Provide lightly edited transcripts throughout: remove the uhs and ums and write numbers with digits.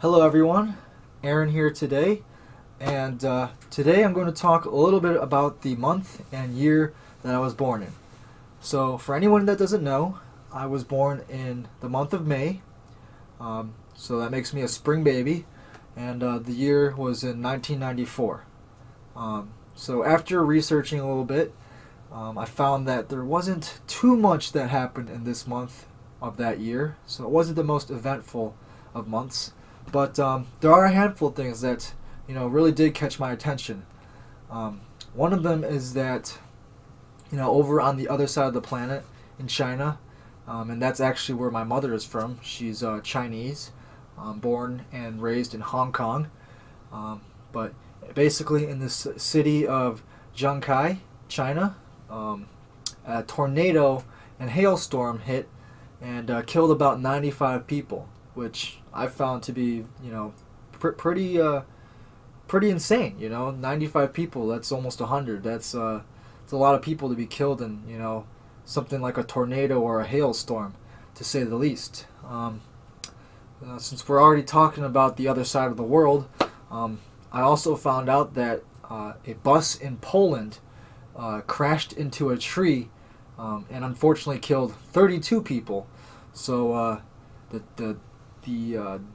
Hello everyone, Aaron here today, and today I'm going to talk a little bit about the month and year that I was born in. So for anyone that doesn't know, I was born in the month of May, so that makes me a spring baby, and the year was in 1994. So after researching a little bit, I found that there wasn't too much that happened in this month of that year, so it wasn't the most eventful of months. But there are a handful of things that really did catch my attention. One of them is that over on the other side of the planet in China, and that's actually where my mother is from. She's Chinese, born and raised in Hong Kong, but basically in this city of Zhangkai, China, a tornado and hailstorm hit and killed about 95 people, which I found to be, pretty insane. 95 people. That's almost 100. It's a lot of people to be killed in, something like a tornado or a hailstorm, to say the least. Since we're already talking about the other side of the world, I also found out that a bus in Poland crashed into a tree and unfortunately killed 32 people. So the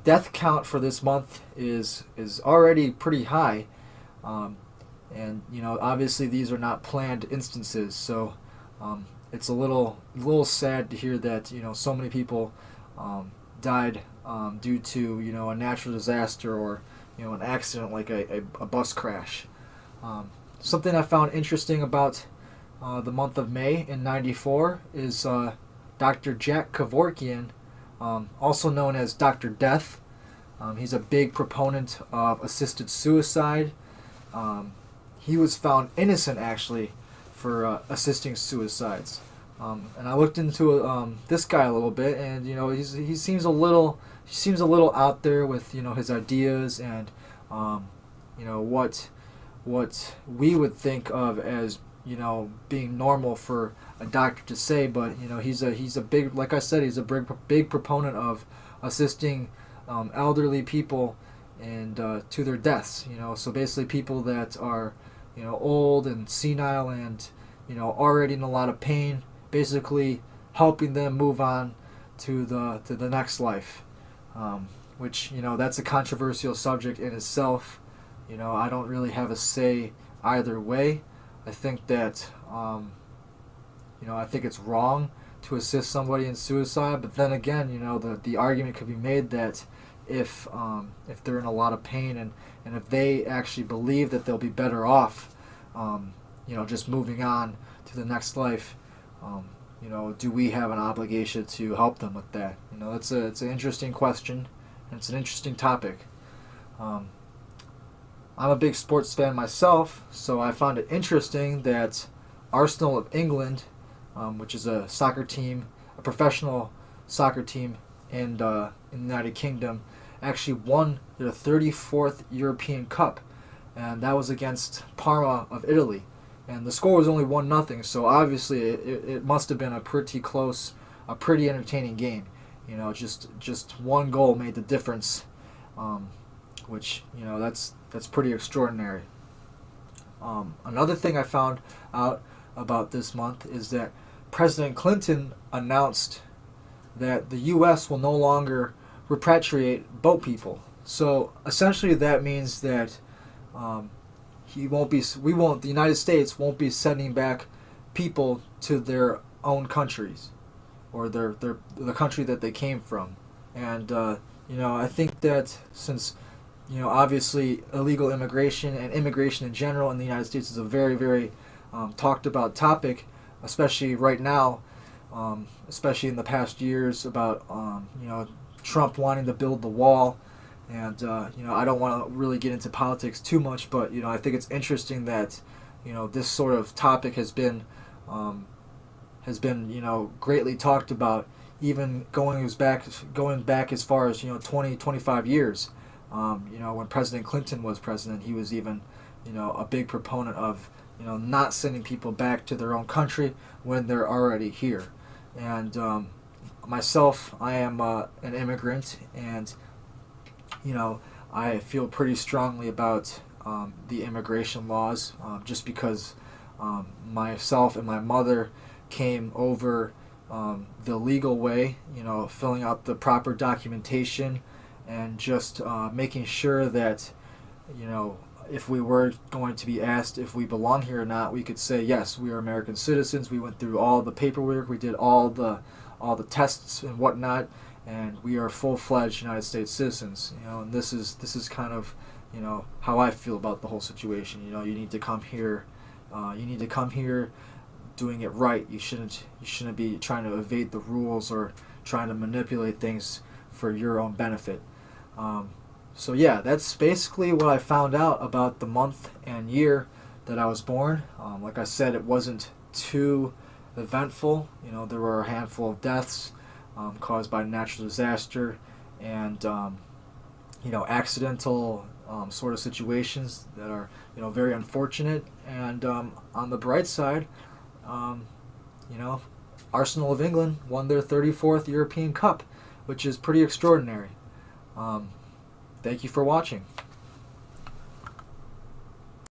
death count for this month is already pretty high, and obviously these are not planned instances. So it's a little sad to hear that so many people died due to a natural disaster or an accident like a bus crash. Something I found interesting about the month of May in '94 is Dr. Jack Kevorkian, also known as Dr. Death. He's a big proponent of assisted suicide. He was found innocent, actually, for assisting suicides. And I looked into this guy a little bit, and he seems a little out there with his ideas and what we would think of as being normal for a doctor to say. But he's a big, like I said, he's a big proponent of assisting elderly people and to their deaths. So basically people that are old and senile and already in a lot of pain, basically helping them move on to the next life, which that's a controversial subject in itself. I don't really have a say either way. I think that I think it's wrong to assist somebody in suicide, but then again, the argument could be made that if they're in a lot of pain and if they actually believe that they'll be better off, just moving on to the next life, do we have an obligation to help them with that? It's an interesting question, and it's an interesting topic. I'm a big sports fan myself, so I found it interesting that Arsenal of England, which is a soccer team, a professional soccer team in the United Kingdom, actually won their 34th European Cup, and that was against Parma of Italy. And the score was only 1-0, so obviously it must have been a pretty close, a pretty entertaining game. Just one goal made the difference, which that's pretty extraordinary. Another thing I found out about this month is that President Clinton announced that the U.S. will no longer repatriate boat people. So essentially, that means that the United States won't be sending back people to their own countries or the country that they came from. And I think that since obviously illegal immigration and immigration in general in the United States is a very, very talked about topic, especially right now, especially in the past years about Trump wanting to build the wall, and I don't want to really get into politics too much, but I think it's interesting that this sort of topic has been greatly talked about, even going back as far as 20-25 years. When President Clinton was president, he was even a big proponent of not sending people back to their own country when they're already here. And myself, I am an immigrant, and I feel pretty strongly about the immigration laws, just because myself and my mother came over the legal way, filling out the proper documentation and just making sure that, if we were going to be asked if we belong here or not, we could say, yes, we are American citizens. We went through all the paperwork, we did all the tests and whatnot, and we are full-fledged United States citizens. And this is kind of, how I feel about the whole situation. You need to come here. You need to come here doing it right. You shouldn't be trying to evade the rules or trying to manipulate things for your own benefit. So yeah, that's basically what I found out about the month and year that I was born. Like I said, it wasn't too eventful. There were a handful of deaths caused by natural disaster and accidental sort of situations that are very unfortunate. And on the bright side, Arsenal of England won their 34th European Cup, which is pretty extraordinary. Thank you for watching.